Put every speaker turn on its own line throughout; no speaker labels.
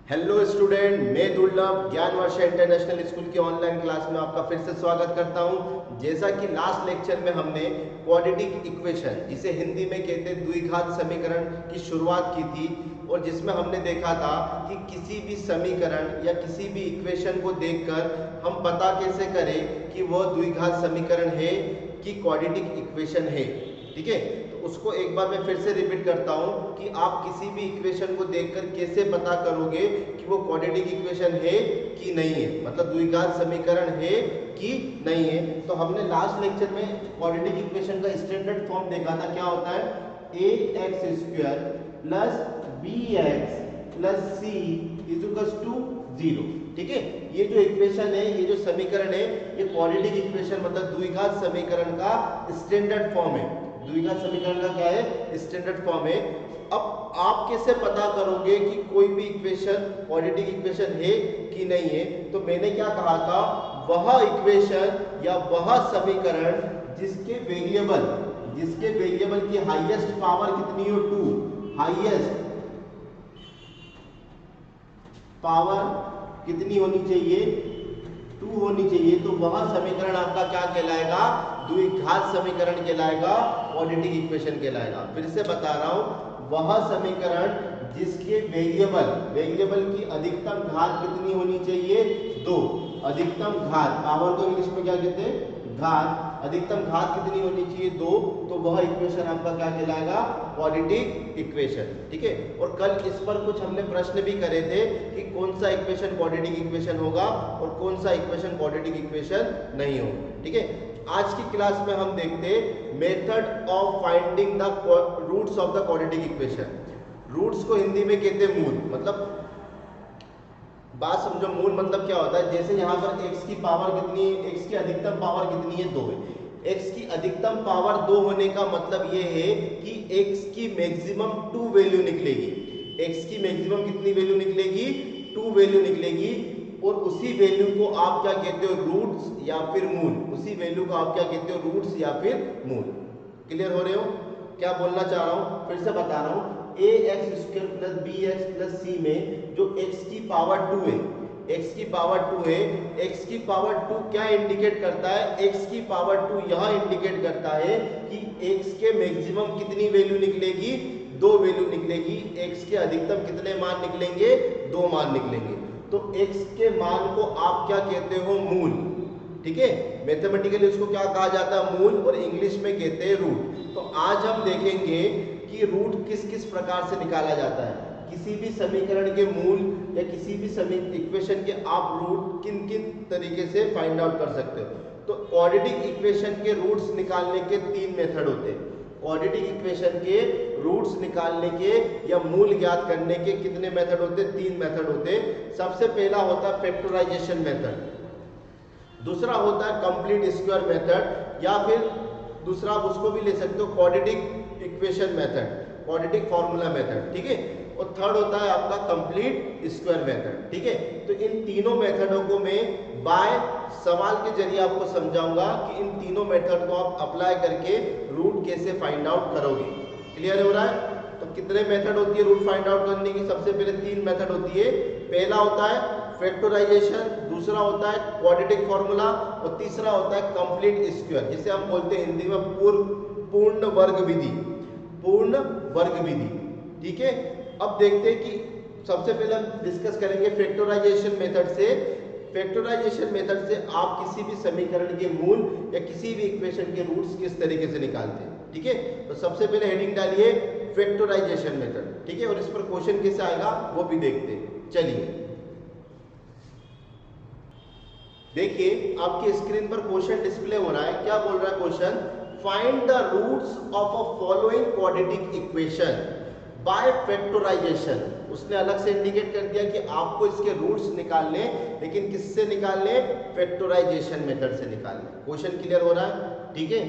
Hello student, मैं दुर्लभ ज्ञान वर्षा इंटरनेशनल स्कूल की ऑनलाइन क्लास में आपका फिर से स्वागत करता हूं। जैसा कि लास्ट लेक्चर में हमने क्वाड्रेटिक इक्वेशन, जिसे हिंदी में कहते हैं द्विघात समीकरण, की शुरुआत की थी और जिसमें हमने देखा था कि किसी भी समीकरण या किसी भी इक्वेशन को देखकर हम पता कैसे करें कि वह द्विघात समीकरण है कि क्वाड्रेटिक इक्वेशन है। ठीक है, तो उसको एक बार मैं फिर से रिपीट करता हूं कि आप किसी भी इक्वेशन को देखकर कैसे पता करोगे कि वो क्वाड्रेटिक इक्वेशन है कि नहीं है, मतलब द्विघात समीकरण है कि नहीं है। तो हमने लास्ट लेक्चर में क्वाड्रेटिक इक्वेशन का स्टैंडर्ड फॉर्म देखा था। क्या होता है? ax² plus bx plus c is equal to 0। ठीक है, ये जो इक्वेशन है, ये जो समीकरण है, ये क्वाड्रेटिक इक्वेशन मतलब द्विघात समीकरण का स्टैंडर्ड फॉर्म है। द्विघात समीकरण का क्या है? स्टैंडर्ड फॉर्म है। अब आप कैसे पता करोगे कि कोई भी इक्वेशन क्वाड्रेटिक इक्वेशन है कि नहीं है? तो मैंने क्या कहा था, वह इक्वेशन या वह समीकरण जिसके वेरिएबल की हाईएस्ट पावर कितनी हो? 2। हाईएस्ट पावर कितनी होनी चाहिए? 2 होनी चाहिए। तो वह समीकरण आपका क्या कहलाएगा? द्विघात समीकरण कहलाएगा, क्वाड्रेटिक इक्वेशन कहलाएगा। फिर से बता रहा हूं, वह समीकरण जिसके वेरिएबल की अधिकतम घात कितनी होनी चाहिए? 2। अधिकतम घात, पावर को इंग्लिश में क्या कहते हैं? घात। अधिकतम घात कितनी होनी चाहिए? 2। तो वह इक्वेशन आपका क्या कहलाएगा? Quadratic equation. ठीक है, और कल इस पर कुछ हमने प्रश्न भी करे थे कि कौन सा इक्वेशन क्वाड्रेटिक इक्वेशन होगा और कौन सा इक्वेशन क्वाड्रेटिक इक्वेशन नहीं होगा। ठीक है, आज की क्लास में हम देखते हैं method of finding the roots of the quadratic equation. Roots को हिंदी में कहते हैं मूल। मतलब बात समझो, मूल मतलब क्या होता है? जैसे यहाँ पर x की पावर कितनी है? x की अधिकतम पावर कितनी है? 2 है। x की अधिकतम पावर 2 होने का मतलब ये है कि x की मैक्सिमम 2 वैल्यू निकलेगी। x की मैक्सिमम कितनी वैल्यू निकलेगी? 2 वैल्यू निकलेगी। और उसी वैल्यू को आप क्या कहते हो? रूट्स या फिर मूल। उसी वैल्यू को आप क्या कहते हो? रूट्स या फिर मूल। क्लियर हो रहे हो? क्या बोलना चाह रहा हूं? फिर से बता रहा हूं, ax² plus bx plus c में जो x की पावर 2 है, x की पावर 2 है, x की पावर 2 क्या इंडिकेट करता है? x की पावर 2 यह इंडिकेट करता है कि x के मैक्सिमम कितनी वैल्यू निकलेगी? 2 वैल्यू निकलेगी। x के अधिकतम कितने मान निकलेंगे? 2 मान निकलेंगे। तो x के मान को आप क्या कहते हो? मूल। ठीक है, मैथमेटिकली उसको क्या कहा जाता है? मूल, और इंग्लिश में कहते हैं रूट। तो आज हम देखेंगे कि रूट किस किस प्रकार से निकाला जाता है। किसी भी समीकरण के मूल या किसी भी इक्वेशन के आप रूट किन किन तरीके से फाइंड आउट कर सकते हो। तो क्वाड्रेटिक इक्वेशन के रूट्स निकालने के 3 मेथड होते हैं। क्वाड्रेटिक इक्वेशन के रूट्स निकालने के या मूल ज्ञात करने के कितने मेथड होते हैं? 3 मेथड होते हैं। सबसे पहला होता है फैक्टराइजेशन मेथड, दूसरा होता है कंप्लीट स्क्वायर मेथड, या फिर दूसरा आप उसको भी ले सकते हो quadratic equation method, quadratic formula method. ठीक है, और थर्ड होता है आपका कंप्लीट स्क्वायर मेथड। ठीक है, तो इन तीनों मेथडों को मैं बाय सवाल के जरिए आपको समझाऊंगा कि इन तीनों मेथड को आप अप्लाई करके रूट कैसे फाइंड आउट करोगे। क्लियर हो रहा है? तो कितने मेथड होती है रूट फाइंड आउट करने की? सबसे पहले 3 मेथड होती है। पहला होता है फैक्टराइजेशन, दूसरा होता है क्वाड्रेटिक फार्मूला, और तीसरा होता है कंप्लीट स्क्वायर, जिसे हम बोलते हैं हिंदी में पूर्ण वर्ग विधि। पूर्ण वर्ग विधि। ठीक है, अब देखते हैं कि सबसे पहले हम डिस्कस करेंगे फैक्टराइजेशन मेथड से। फैक्टराइजेशन मेथड से आप किसी भी समीकरण के मूल या किसी भी इक्वेशन के रूट्स किस तरीके से निकालते हैं। ठीक है, तो सबसे पहले हेडिंग डालिए फैक्टराइजेशन मेथड। ठीक है, और इस पर क्वेश्चन कैसे आएगा वो भी देखते हैं। चलिए देखिए, आपकी स्क्रीन पर क्वेश्चन डिस्प्ले हो रहा है। क्या बोल रहा है question? Find the roots of a following quadratic equation by factorisation. उसने अलग से इंडिकेट कर दिया कि आपको इसके रूट्स निकालने, लेकिन किससे निकालने? फैक्टराइजेशन मेथड से निकालने। क्वेश्चन क्लियर हो रहा है? ठीक है,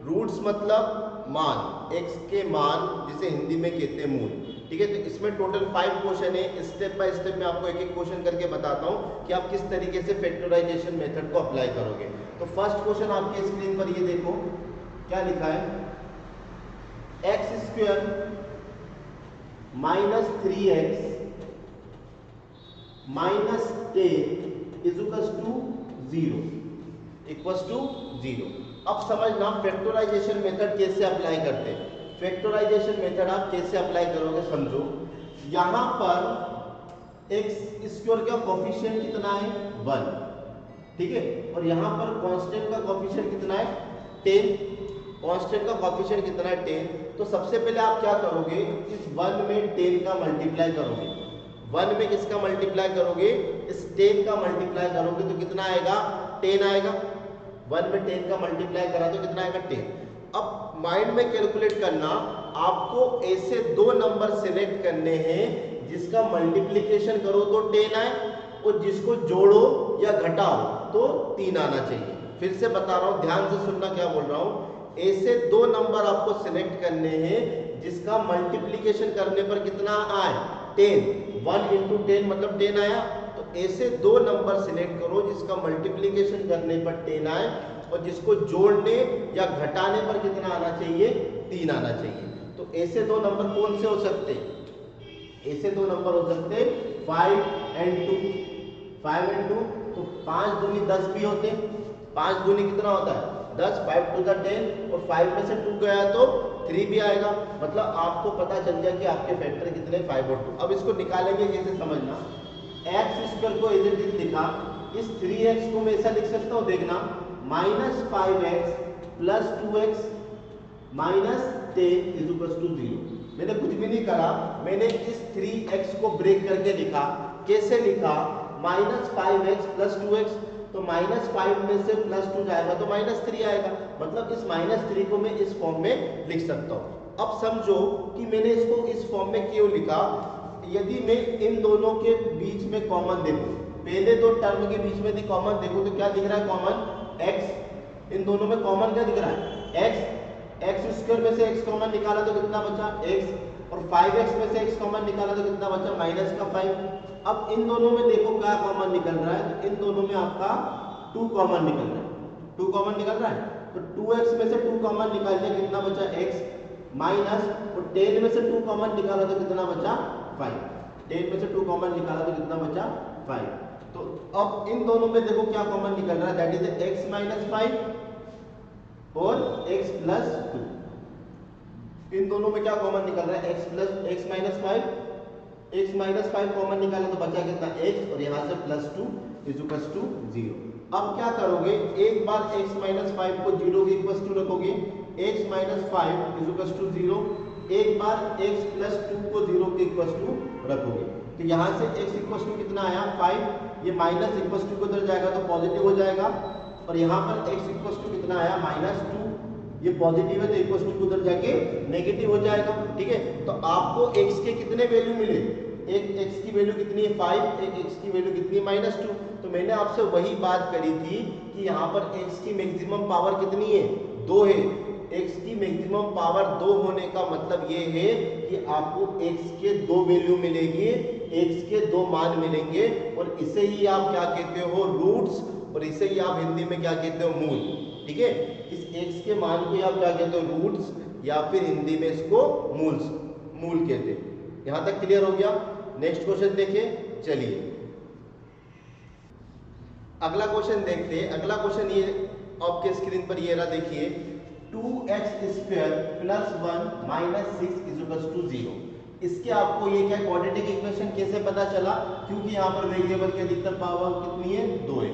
रूट्स मतलब मान, x के मान, जिसे हिंदी में कहते हैं मूल। ठीक है, तो इसमें टोटल 5 क्वेश्चन है। स्टेप बाय स्टेप मैं आपको एक एक क्वेश्चन करके बताता हूं कि आप किस तरीके से फैक्टराइजेशन मेथड को अप्लाई करोगे। तो फर्स्ट क्वेश्चन आपके स्क्रीन पर ये देखो, क्या लिखा है? x² -3x minus 10 equals to 0 equals to 0। अब समझना फैक्टराइजेशन मेथड कैसे अप्लाई करते हैं। फैक्टराइजेशन मेथड आप कैसे अप्लाई करोगे समझो। यहां पर एक्स स्क्वायर का कोफिशिएंट कितना है 1, ठीक है, और यहां पर कांस्टेंट का कोफिशिएंट कितना है 10। कांस्टेंट का कोफिशिएंट कितना है 10। तो सबसे पहले आप क्या करोगे, इस 1 में 10 का मल्टीप्लाई करोगे। 1 में किसका मल्टीप्लाई करोगे, इस 10 का मल्टीप्लाई करोगे तो कितना आएगा 10 आएगा। 1 में 10 का मल्टीप्लाई करा तो कितना आएगा 10। अब माइंड में कैलकुलेट करना, आपको ऐसे दो नंबर सिलेक्ट करने हैं जिसका मल्टीप्लिकेशन करो तो 10 आए और जिसको जोड़ो या घटाओ तो 3 आना चाहिए। फिर से बता रहा हूं, ध्यान से सुनना क्या बोल रहा हूं। ऐसे दो नंबर आपको सिलेक्ट करने हैं जिसका मल्टीप्लिकेशन करने पर कितना आए 10। 1 इंटू 10 मतलब 10 आया। तो ऐसे दो नंबर सिलेक्ट करो जिसका मल्टीप्लिकेशन करने पर 10 आए और जिसको जोड़ने या घटाने पर कितना आना चाहिए 3 आना चाहिए। तो ऐसे दो नंबर कौन से हो सकते हैं, ऐसे दो नंबर हो सकते 5 and 2। 5 and 2 तो 5 दूनी 10 भी होते हैं। 5 दूनी कितना होता है 10, 5 to the 10 और 5 में से 2 गया तो 3 भी आएगा। मतलब आपको पता चल गया कि आपके फैक्टर कितने 5 और 2। अब इसको निकालेंगे कैसे समझना। एक्स स्क्वायर को इधर लिखा, इस 3x को मैं ऐसा लिख सकता हूँ, देखना minus 5x plus 2x minus 10 is equal to 0। मैंने कुछ भी नहीं करा, मैंने इस 3x को ब्रेक करके लिखा। कैसे लिखा, माइनस 5x प्लस 2x, तो माइनस 5 में से प्लस 2 जाएगा तो माइनस 3 आएगा। मतलब इस माइनस 3 को मैं इस फॉर्म में लिख सकता हूँ। अब समझो कि मैंने इसको इस फॉर्म में क्यों लिखा। यदि मैं इन दोनों के बीच में कॉमन देखूं, पहले दो टर्म के बीच में यदि कॉमन देखूं तो क्या दिख रहा है कॉमन x। इन दोनों में कॉमन क्या दिख रहा है x स्क्वायर में से x कॉमन निकाला तो कितना बचा x, और 5x में से x कॉमन निकाला तो कितना बचा माइनस का 5। अब इन दोनों में देखो क्या कॉमन निकल रहा है, तो इन दोनों में आपका 2 कॉमन निकल रहा है। 2 कॉमन निकल रहा है तो 2x में से 2 कॉमन निकाल दिया, कितना बचा x माइनस, और 10 में से 2 कॉमन निकाला तो कितना बचा 5। 10 में से 2 कॉमन निकाला तो कितना बचा 5। तो अब इन दोनों में देखो क्या कॉमन निकल रहा है, दैट इज x माइनस 5 और x प्लस 2। इन दोनों में क्या कॉमन निकल रहा है x minus 5, x minus 5 common निकाला तो बचा कितना x, और यहाँ से प्लस 2 इज इक्वल टू 0। अब क्या करोगे, एक बार x माइनस 5 को 0 के इक्वल टू रखोगे, x minus 5 is equal to 0। एक बार x प्लस 2 को 0 के इक्वल टू रखोगे, तो यहाँ से x इक्वल टू कितना आया 5, ये माइनस इक्वल टू को उधर जाएगा तो पॉजिटिव हो जाएगा, और यहाँ पर x इक्वल टू कितना आया माइनस 2, ये पॉजिटिव है तो इक्वल टू उधर जाके नेगेटिव हो जाएगा। ठीक है, तो आपको x के कितने वैल्यू मिले, एक x की वैल्यू कितनी है 5, एक x की वैल्यू कितनी है माइनस 2। तो मैंने आपसे वही बात करी थी कि यहाँ पर x की मैक्सिमम पावर कितनी है 2 है। x की मैक्सिमम पावर 2 होने का मतलब ये है कि आपको x के 2 वैल्यू मिलेगी, x के 2 मान मिलेंगे, और इसे ही आप क्या कहते हो रूट्स, और इसे ही आप हिंदी में क्या कहते हो मूल। ठीक है, इस x के मान को आप क्या कहते हो रूट्स, या फिर हिंदी में इसको मूल कहते हैं। यहां तक क्लियर हो गया। नेक्स्ट क्वेश्चन देखिए, चलिए अगला क्वेश्चन देखते हैं। अगला क्वेश्चन ये आपके स्क्रीन पर ये रहा, देखिए 2x square plus 1 minus 6 is equal to 0। इसके आपको ये क्या क्वाड्रेटिक इक्वेशन कैसे पता चला, क्योंकि यहाँ पर वेरिएबल की अधिकतम पावर कितनी है 2 है।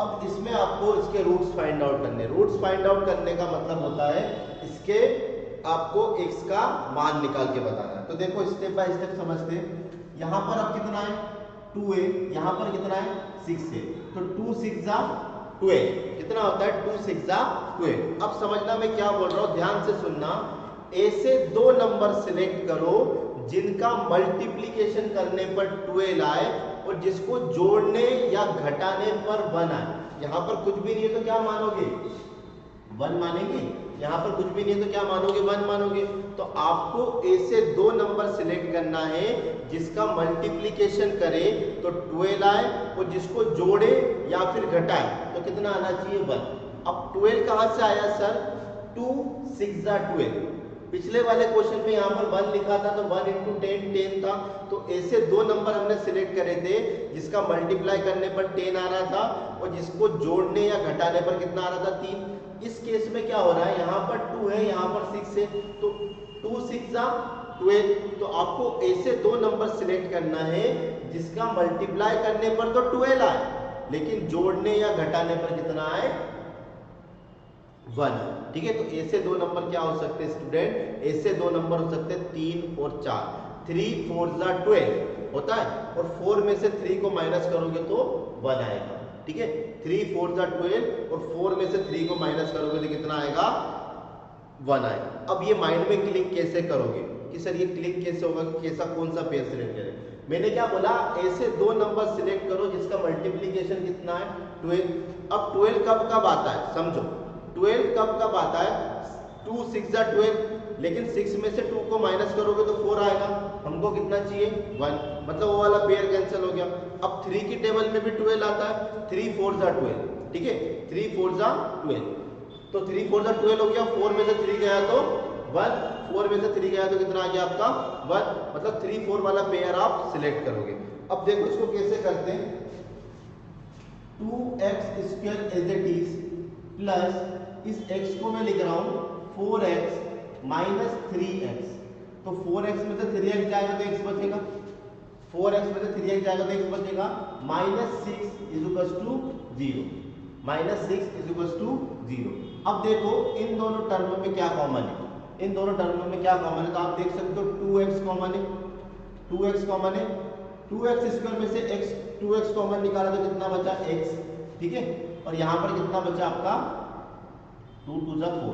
अब इसमें आपको इसके रूट्स फाइंड आउट करने, रूट्स फाइंड आउट करने का मतलब होता है इसके आपको x का मान निकाल के बताना है। तो देखो स्टेप बाय स्टेप समझते हैं। यहाँ पर अब कितना है 2 है, यहाँ पर कितना है 6 है, तो 2 6 जा 12, कितना होता है 2 6 जा 12। अब समझना मैं क्या बोल रहा हूँ, ध्यान से सुनना। ऐसे दो नंबर सिलेक्ट करो जिनका मल्टीप्लिकेशन करने पर 12 आए और जिसको जोड़ने या घटाने पर 1 आए। यहाँ पर कुछ भी नहीं है तो क्या मानोगे 1 मानेंगे, यहाँ पर कुछ भी नहीं है तो क्या मानोगे 1 मानोगे। तो आपको ऐसे दो नंबर सिलेक्ट करना है जिसका मल्टीप्लिकेशन करे तो 12 आए और जिसको जोड़े या फिर घटाए तो कितना आना चाहिए 1। अब 12 कहाँ से आया सर, 2 6 जा 12, पिछले वाले क्वेश्चन में यहाँ पर 1 लिखा था तो 1 इंटू 10 10 था, तो ऐसे दो नंबर हमने सिलेक्ट करे थे जिसका मल्टीप्लाई करने पर 10 आ रहा था और जिसको जोड़ने या घटाने पर कितना आ रहा था 3। इस केस में क्या हो रहा है, यहाँ पर 2 है, यहाँ पर 6 है, तो 2 6 12, तो आपको ऐसे दो नंबर सिलेक्ट करना है जिसका मल्टीप्लाई करने पर तो 12 आए लेकिन जोड़ने या घटाने पर कितना आए 1। ठीक है, तो ऐसे दो नंबर क्या हो सकते हैं स्टूडेंट, ऐसे दो नंबर हो सकते हैं 3 और 4। 3 4 12 होता है और 4 में से 3 को माइनस करोगे तो 1 आएगा। ठीक है, 3 4 12 और 4 में से 3 को माइनस करोगे तो कितना आएगा 1 आएगा। अब ये माइंड में क्लिक कैसे करोगे कि सर ये क्लिक कैसे होगा, कैसा कौन सा पेयर सिलेक्ट करें। मैंने क्या बोला, ऐसे दो नंबर सिलेक्ट करो जिसका मल्टीप्लीकेशन कितना है 12। अब 12 कब कब आता है समझो, 12 कब कब आता है, 2 6 12, लेकिन 6 में से 2 को माइनस करोगे तो 4 आएगा, हमको कितना चाहिए 1, मतलब वो वाला पेयर कैंसिल हो गया। अब 3 की टेबल में भी 12 आता है, 3 4 12, ठीक है 3 4 12, तो 3 4 12 हो गया, 4 में से 3 गया तो 1, 4 में से 3 गया तो कितना आ गया आपका 1, मतलब 3 4 वाला पेयर आप सिलेक्ट करोगे। अब देखो इसको कैसे करते हैं, 2x² as it is plus इस x को मैं लिख रहा हूं 4x माइनस 3x, तो 4x में से 3x जाएगा तो x बचेगा, 4x में से 3x जाएगा तो x बचेगा, minus 6 is equal to 0, minus 6 is equal to 0। अब देखो इन दोनों टर्मों में क्या कॉमन है, इन दोनों टर्मों में क्या कॉमन है, तो आप देख सकते हो 2x कॉमन है, 2x कॉमन है, 2x² में से x 2x कॉमन निकाला तो कितना बचा x, ठीक है, और यहाँ पर कितना बचा आपका 2 2 4,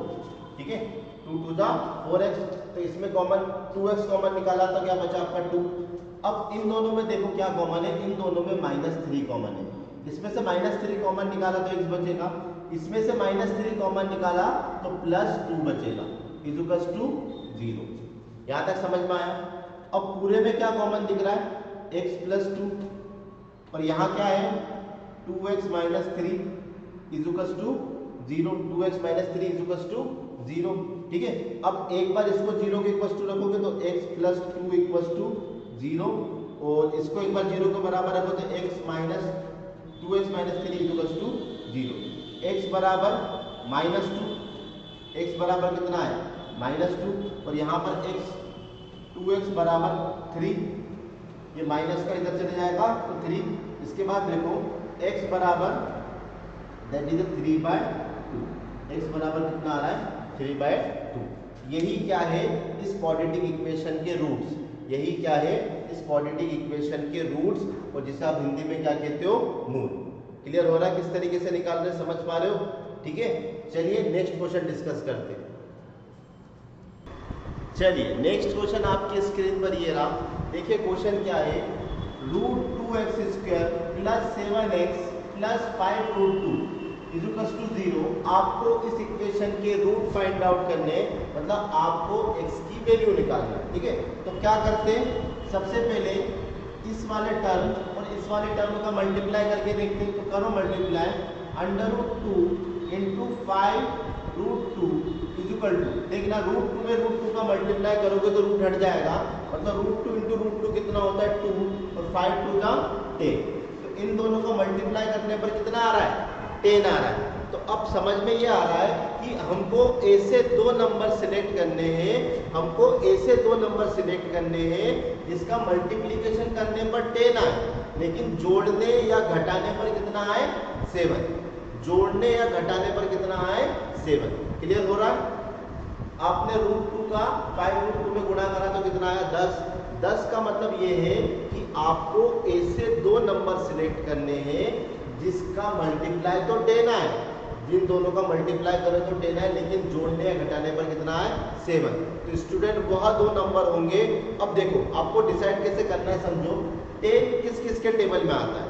ठीक है 2 2 4x, तो इसमें कॉमन 2x कॉमन निकाला तो क्या बचा आपका 2। अब इन दोनों में देखो क्या कॉमन है, इन दोनों में -3 कॉमन है, इसमें से -3 कॉमन निकाला तो x बचेगा, इसमें से -3 कॉमन निकाला तो +2 बचेगा इज इक्वल टू 0। यहाँ तक समझ में आया। अब पूरे में क्या कॉमन दिख रहा है x + 2 और यहाँ क्या है 2x - 3 is equal to 0, 2x - 3 is equal to 0, ठीक है। अब एक बार इसको 0 के इक्वल टू रखोगे तो x + 2 इक्वल टू 0 और इसको एक बार 0 के बराबर रखो तो x - 2x - 3 is equal to 0, x बराबर -2, x बराबर कितना है -2 और यहाँ पर x 2x बराबर 3, ये माइनस का इधर चले जाएगा तो 3, इसके बाद देखो x बराबर दैट इज 3/2, x बराबर कितना आ रहा है 3/2। यही क्या है इस क्वाड्रेटिक इक्वेशन के रूट्स, यही क्या है इस क्वाड्रेटिक इक्वेशन के रूट्स और जिसे आप हिंदी में क्या कहते हो मूल। क्लियर हो रहा है किस तरीके से निकाल रहे, समझ पा रहे हो, ठीक है। चलिए नेक्स्ट क्वेश्चन डिस्कस करते हैं। चलिए नेक्स्ट क्वेश्चन आपकी स्क्रीन पर ये रहा, देखिए क्वेश्चन क्या है, √2x² + 7x + 5√2 is equal to 0। आपको इस इक्वेशन के रूट फाइंड आउट करने, मतलब आपको x की वैल्यू निकालना है, ठीक है। तो क्या करते हैं, सबसे पहले इस वाले टर्म और इस वाले टर्म का मल्टीप्लाई करके देखते हैं, तो करो मल्टीप्लाई, √2 × 5√2 इज इक्वल टू, देखना √2 में √2 का मल्टीप्लाई करोगे तो रूट हट जाएगा, मतलब √2 × √2 कितना होता है 2 और 5 2 10, तो इन दोनों को मल्टीप्लाई करने पर कितना आ रहा है 10 आ रहा है। तो अब समझ में ये आ रहा है कि हमको ऐसे दो नंबर सिलेक्ट करने हैं, हमको ऐसे दो नंबर सिलेक्ट करने हैं जिसका मल्टीप्लिकेशन करने पर 10 आए लेकिन जोड़ने या घटाने पर कितना आए 7, जोड़ने या घटाने पर कितना आए 7। क्लियर हो रहा है। आपने √2 का 5√2 में गुणा करा तो कितना आया 10, 10 का मतलब ये है कि आपको ऐसे दो नंबर सिलेक्ट करने हैं जिसका मल्टीप्लाई तो 10 आए, जिन दोनों का मल्टीप्लाई करें तो 10 है लेकिन जोड़ने या घटाने पर कितना है 7। तो स्टूडेंट वह दो नंबर होंगे। अब देखो आपको डिसाइड कैसे करना है, समझो 10 किस किस के टेबल में आता है,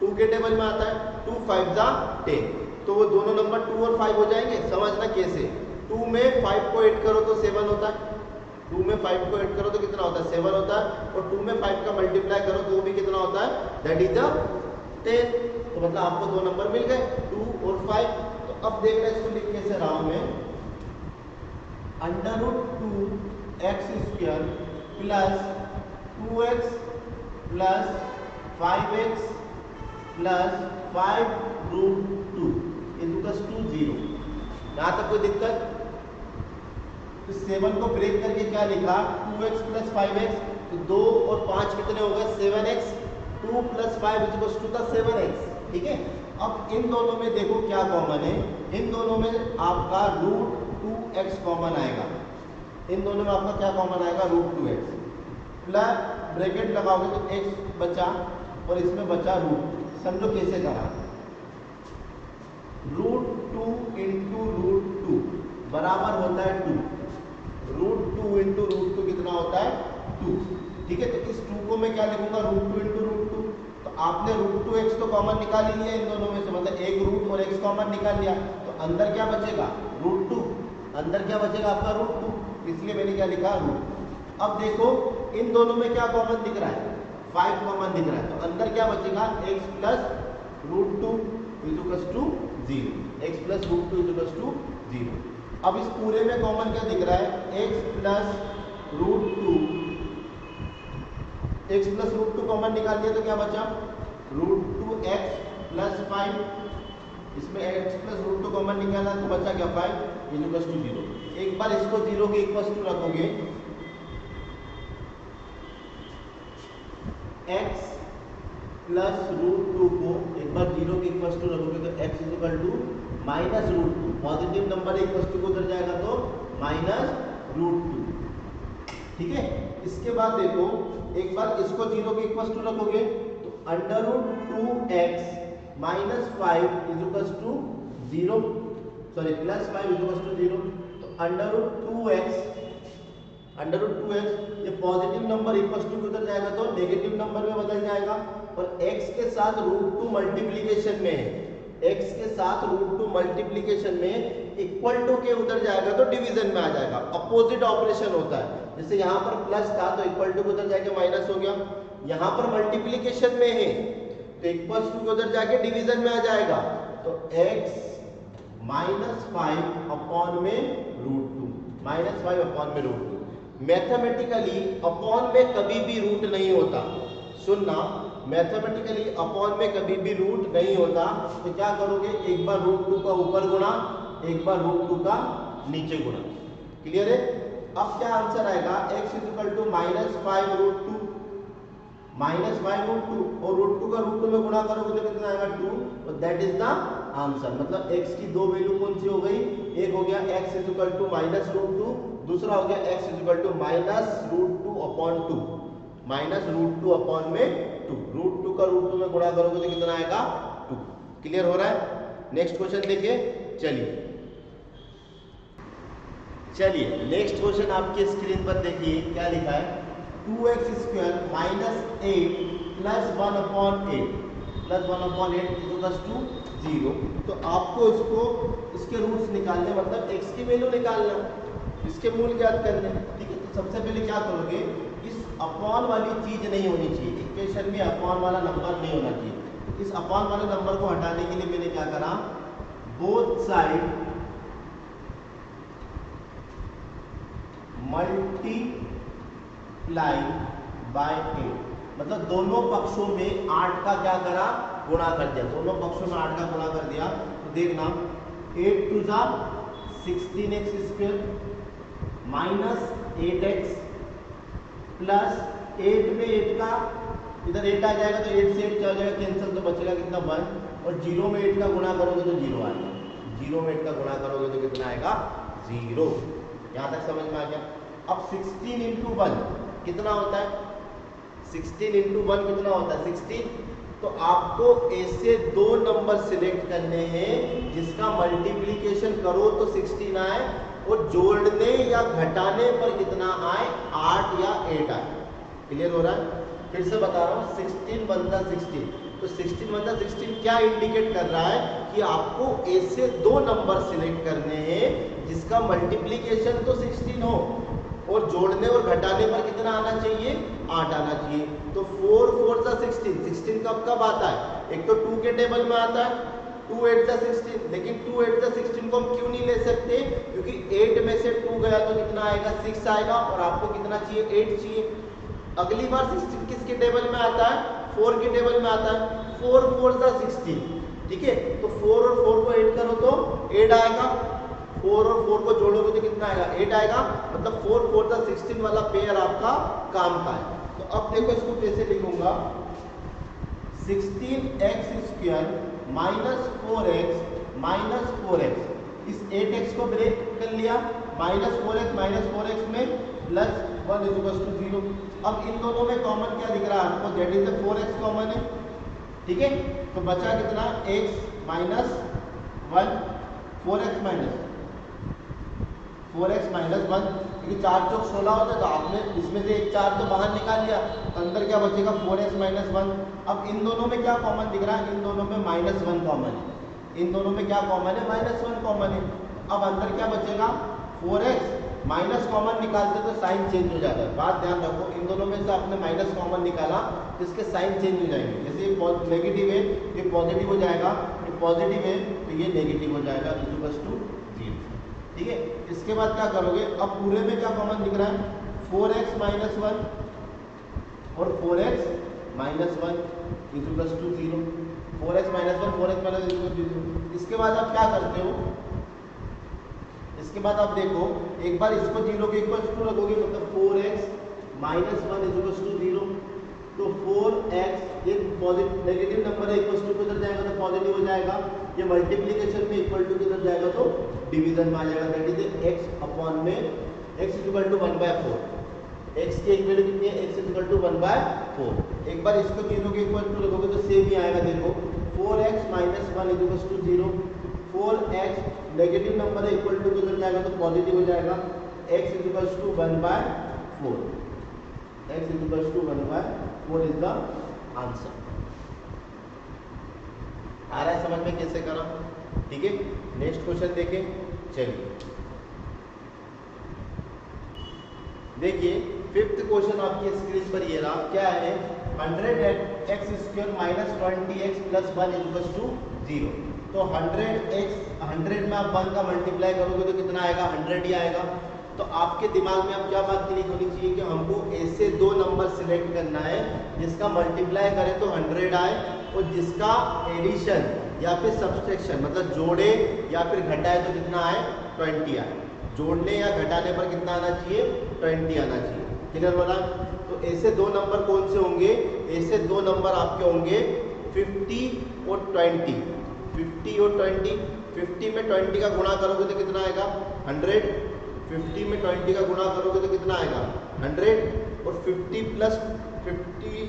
2 के टेबल में आता है, 2 5 10, तो वो दोनों नंबर 2 और 5 हो जाएंगे। समझना कैसे, 2 में 5 को ऐड करो तो 7 होता है, 2 में 5 को ऐड करो तो कितना होता है 7 होता है, और 2 में 5 का मल्टीप्लाई करो तो वो भी कितना होता है दैट इज 10। तो मतलब आपको दो नंबर मिल गए 2 और 5। तो अब देखना इसको लिख कैसे रहा हूं मैं, √2x² plus 2x plus 5x plus 5√2 equals to 0। यहाँ तक कोई दिक्कत? तो 7 को ब्रेक करके क्या लिखा? 2x प्लस 5x, तो 2 और 5 कितने हो गए? 7x। 2 प्लस 5 इक्वल्स टू था 7x। ठीक है, अब इन दोनों में देखो क्या कॉमन है। इन दोनों में आपका √2x कॉमन आएगा। इन दोनों में आपका क्या कॉमन आएगा? √2x। प्लस ब्रैकेट लगाओगे तो x बचा और इसमें बचा रूट। समझो कैसे करा। √2 इंटू √2 बराबर होता है 2। √2 इंटू √2 कितना होता है? 2। ठीक है, तो इस 2 को मैं क्या लिखूंगा? √2 इंटू √2। तो आपने √2x तो कॉमन निकाल ही लिया इन दोनों में से, मतलब एक रूट और x कॉमन निकाल लिया, तो अंदर क्या बचेगा? √2। अंदर क्या बचेगा आपका? √2। इसलिए मैंने क्या लिखा? रूट। अब देखो इन दोनों में क्या कॉमन दिख रहा है? 5 कॉमन दिख रहा है, तो अंदर क्या बचेगा? x plus √2 equals to 0। x plus √2 equals to 0। अब इस पूरे में कॉमन क्या दिख रहा है? x plus √2। x plus √2 common निकाल लिया तो क्या बचा? √2x plus 5। इसमें x प्लस √2 कॉमन निकाला तो बचा क्या? 5 इक्वल्स टू 0। एक बार इसको 0 के इक्वल्स टू रखोगे, x प्लस √2 को एक बार 0 के इक्वल्स टू रखोगे तो x equal to minus √2। Positive number equals to को उधर जाएगा तो माइनस √2। ठीक है, इसके बाद देखो एक बार इसको 0 के इक्वल्स टू रखोगे तो √2x minus 5 equals to 0, sorry plus 5 equals to 0। तो √2x ये पॉजिटिव नंबर इक्वल्स टू उधर जाएगा तो नेगेटिव नंबर में बदल जाएगा, और x के साथ √2 मल्टीप्लीकेशन में है। x के साथ √2 मल्टीप्लीकेशन में इक्वल टू के उधर जाएगा तो डिवीजन में आ जाएगा। अपोजिट ऑपरेशन होता है। जैसे यहाँ पर प्लस था तो इक्वल टू उधर जाके माइनस हो गया। यहाँ पर मल्टीप्लीकेशन में है तो इक्वल्स टू उधर जाके डिवीजन में आ जाएगा। तो x माइनस 5 अपॉन में √2, माइनस 5 अपॉन में √2। मैथमेटिकली अपॉन में कभी भी रूट नहीं होता। सुनना, मैथमेटिकली अपॉन में कभी भी रूट नहीं होता। तो क्या करोगे? एक बार √2 का ऊपर गुणा, एक बार √2 का नीचे गुणा। क्लियर है? अब क्या आंसर आएगा? x equal to minus 5 √2, minus 5 √2, और √2 का √2 में गुणा करोगे तो कितना आएगा? 2। तो दैट इज द आंसर। मतलब x की दो वैल्यू कौन सी हो गई? एक हो गया x इक्वल टू माइनस √2, दूसरा हो गया x equal to minus √2 upon 2, minus √2 upon में 2। √2 का √2 में गुणा करोगे तो कितना आएगा? 2। क्लियर हो रहा है? नेक्स्ट क्वेश्चन देखिए। चलिए नेक्स्ट क्वेश्चन आपके स्क्रीन पर देखिए क्या लिखा है। 2x² minus 8 plus 1 upon 8 plus 1 upon 8 equals to 0। तो आपको इसके रूट्स निकालने, मतलब x की वैल्यू निकालना, इसके मूल ज्ञात करने। ठीक है, तो सबसे पहले क्या करोगे? इस अपॉन वाली चीज नहीं होनी चाहिए, इक्वेशन में अपॉन वाला नंबर नहीं होना चाहिए। तो इस अपॉन वाले नंबर को हटाने के लिए मैंने क्या करा? बोथ साइड मल्टीप्लाई बाय 8, मतलब दोनों पक्षों में 8 का क्या करा? गुणा कर दिया। दोनों पक्षों में 8 का गुणा कर दिया तो देखना 8 टू जा 16x² माइनस 8x प्लस 8 में 8 का इधर 8 आ जाएगा तो 8 से 8 चला जाएगा कैंसिल, तो बचेगा कितना? 1। और 0 में 8 का गुणा करोगे तो 0 आएगा। 0 में 8 का गुणा करोगे तो कितना आएगा? 0। यहाँ तक समझ में आ गया? अब 16 इंटू 1 कितना होता है? 16 इंटू 1 कितना होता है? 16। तो आपको ऐसे दो नंबर सिलेक्ट करने हैं जिसका मल्टीप्लीकेशन करो तो 16 आए और जोड़ने या घटाने पर कितना आए? 8 या 8 आए। क्लियर हो रहा है? फिर से बता रहा हूँ, 16 बनता 16। तो 16 बनता 16 क्या इंडिकेट कर रहा है? कि आपको ऐसे दो नंबर सिलेक्ट करने हैं जिसका मल्टीप्लीकेशन तो 16 हो और जोड़ने और घटाने पर कितना आना चाहिए? 8 आना चाहिए। तो 4 4 16 कब कब आता है? एक तो 2 के टेबल में आता है, 2 8 जा 16, लेकिन 2 8 जा 16 को हम क्यों नहीं ले सकते, क्योंकि 8 में से 2 गया तो कितना आएगा 6 आएगा, और आपको कितना चाहिए 8 चाहिए। अगली बार 16 किसके टेबल में आता है, 4 के टेबल में आता है, 4 4 जा 16, ठीक है। तो 4 और 4 को ऐड करो तो 8 आएगा, 4 और 4 को जोड़ोगे तो कितना आएगा 8 आएगा, मतलब 4 4 जा 16 वाला पेयर आपका काम का है। तो अब देखो इसको कैसे लिखूंगा, 16x² minus 4x minus 4x, इस 8x को ब्रेक कर लिया, माइनस 4x में प्लस 1 = 0। अब इन दोनों में कॉमन क्या दिख रहा है आपको, दैट इज 4x कॉमन है, ठीक है। तो बचा कितना x माइनस 1, 4x माइनस 1, क्योंकि 4 चौक 16 होता है, तो आपने इसमें से एक 4 तो बाहर निकाल लिया, तो अंदर क्या बचेगा 4x माइनस 1। अब इन दोनों में क्या कॉमन दिख रहा है, इन दोनों में -1 कॉमन है, इन दोनों में क्या कॉमन है -1 कॉमन है। अब अंदर क्या बचेगा 4x, माइनस कॉमन निकालते तो साइन चेंज हो जाता है, बात ध्यान रखो, इन दोनों में से आपने माइनस कॉमन निकाला तो इसके साइन चेंज हो जाएंगे, जैसे ये नेगेटिव है ये पॉजिटिव हो जाएगा, ये पॉजिटिव है तो ये नेगेटिव हो जाएगा, = 0, ठीक है। इसके बाद क्या करोगे, अब पूरे में क्या कॉमन दिख रहा है 4x माइनस 1 और 4x minus 1 = 0, 4x minus 1 4x minus 1 0। इसके बाद आप क्या करते हो, इसके बाद आप देखो एक बार इसको 0 के इक्वल टू रखोगे, मतलब 4x माइनस 1 = 0, तो 4x ये पॉजिटिव नेगेटिव नंबर है, इक्वल टू किधर जाएगा तो पॉजिटिव हो जाएगा, ये मल्टीप्लिकेशन में इक्वल टू किधर जाएगा तो डिवीजन में आ जाएगा, दैट इज x अपॉन में x = 1/4, x की एक वैल्यू कितनी है x = 1/4। एक बार इसको 0 के इक्वल टू रखोगे तो सेम ही आएगा, देखो 4x minus 1 = 0, 4x negative number है, इक्वल टू किधर जाएगा तो पॉजिटिव हो जाएगा, x = 1/4, x = 1/4 is the answer. आ रहा है समझ में कैसे करा, ठीक है। नेक्स्ट क्वेश्चन देखें, चलिए देखिए 5th क्वेश्चन आपकी स्क्रीन पर ये रहा, क्या है 100x² माइनस 20x प्लस 1 = 0। तो 100 में आप 1 का मल्टीप्लाई करोगे तो कितना आएगा 100 ही आएगा। तो आपके दिमाग में अब क्या बात क्लिक होनी चाहिए कि हमको ऐसे 2 नंबर सिलेक्ट करना है जिसका मल्टीप्लाई करें तो 100 आए, और जिसका एडिशन या फिर सब्सट्रैक्शन मतलब जोड़े या फिर घटाए तो कितना आए 20 आए। जोड़ने या घटाने पर कितना आना चाहिए 20 आना चाहिए, क्लियर बोला। तो ऐसे 2 नंबर कौन से होंगे, ऐसे 2 नंबर आपके होंगे 50 और 20, 50 और 20। 50 में 20 का गुणा करोगे तो कितना आएगा 100, 50 में 20 का गुणा करोगे तो कितना आएगा 100, और 50 प्लस 50,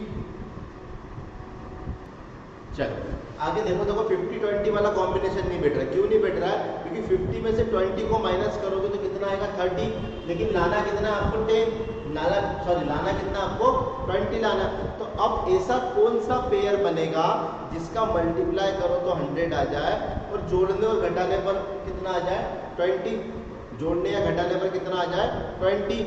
चलो आगे देखो 50-20 वाला कॉम्बिनेशन नहीं बैठ रहा। क्यों नहीं बैठ रहा है, क्योंकि 50 में से 20 को माइनस करोगे तो कितना आएगा 30, लेकिन लाना कितना आपको 10, लाना कितना आपको 20 लाना। तो अब ऐसा कौन सा पेयर बनेगा जिसका मल्टीप्लाई करो तो 100 आ जाए और जोड़ने और घटाने पर कितना आ जाए 20, जोड़ने या घटाने पर कितना आ जाए 20।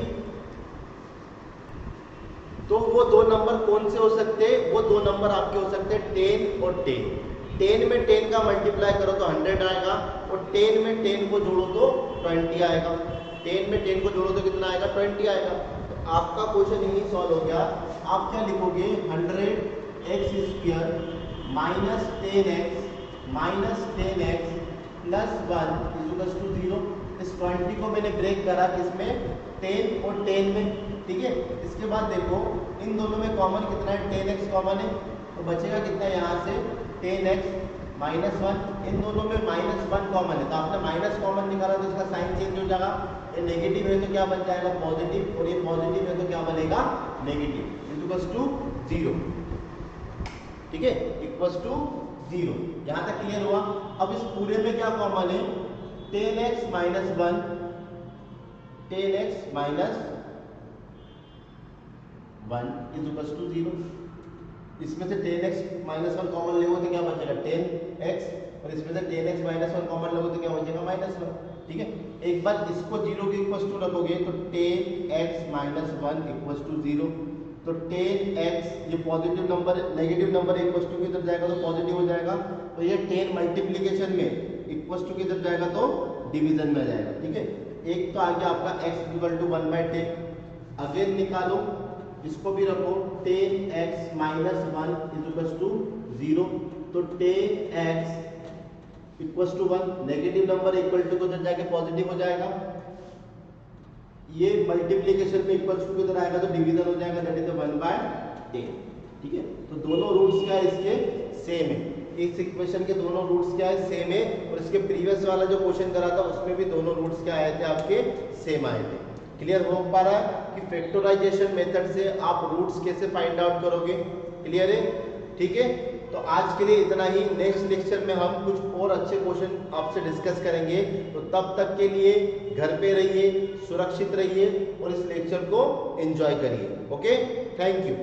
तो वो 2 नंबर कौन से हो सकते हैं, वो 2 नंबर आपके हो सकते हैं 10 और 10। 10 में 10 का मल्टीप्लाई करो तो 100 आएगा, और 10 में 10 को जोड़ो तो 20 आएगा। 10 में 10 को जोड़ो तो कितना आएगा 20 आएगा। तो आपका क्वेश्चन यही सॉल्व हो गया। आप क्या लिखोगे 100x² माइनस 10x प्लस 1 = 0। इस 20 को मैंने ब्रेक करा किसमें 10 और 10 में, ठीक है। इसके बाद देखो इन दोनों में कॉमन कितना है 10x कॉमन है, तो बचेगा कितना यहाँ से 10x माइनस 1। इन दोनों में -1 कॉमन है, तो आपने माइनस कॉमन निकाला तो इसका साइन चेंज हो जाएगा। ये नेगेटिव है तो क्या बन जाएगा पॉजिटिव, और ये पॉजिटिव है तो क्या बनेगा नेगेटिव, = 0, ठीक है, = 0। यहाँ तक क्लियर हुआ। अब इस पूरे में क्या कॉमन है 10x माइनस 1, 10x माइनस 1 = 0। इसमें से 10x माइनस 1 कॉमन लोगे तो क्या बचेगा 10x, और इसमें से 10x माइनस 1 कॉमन लोगे तो क्या बचेगा -1, ठीक है। एक बार इसको 0 के इक्वल टू रखोगे तो 10x माइनस 1 = 0, तो 10x ये positive number negative number equal to किधर जाएगा तो पॉजिटिव हो जाएगा, तो ये 10 मल्टीप्लीकेशन में इक्वल टू किधर जाएगा तो डिवीजन में आ जाएगा। ठीक है, एक तो आ गया आपका x इक्वल टू 1/10, अगेन निकालो इसको भी रखो 10x minus 1 is equal to 0, तो 10x equal to 1 negative number equal to किधर जाके पॉजिटिव हो जाएगा, ये मल्टीप्लीकेशन में इक्वल टू किधर आएगा तो डिवीजन हो जाएगा, दैट इज 1/10। ठीक है, तो दोनों रूट्स क्या है इसके सेम है, इस इक्वेशन के दोनों रूट्स क्या है सेम है, और इसके प्रीवियस वाला जो क्वेश्चन करा था उसमें भी दोनों रूट्स क्या आए थे आपके सेम आए थे। क्लियर हो पा रहा है कि फैक्टराइजेशन मेथड से आप रूट्स कैसे फाइंड आउट करोगे, क्लियर है। ठीक है, तो आज के लिए इतना ही, नेक्स्ट लेक्चर में हम कुछ और अच्छे क्वेश्चन आपसे डिस्कस करेंगे, तो तब तक के लिए घर पे रहिए, सुरक्षित रहिए और इस लेक्चर को एंजॉय करिए। Okay, thank you.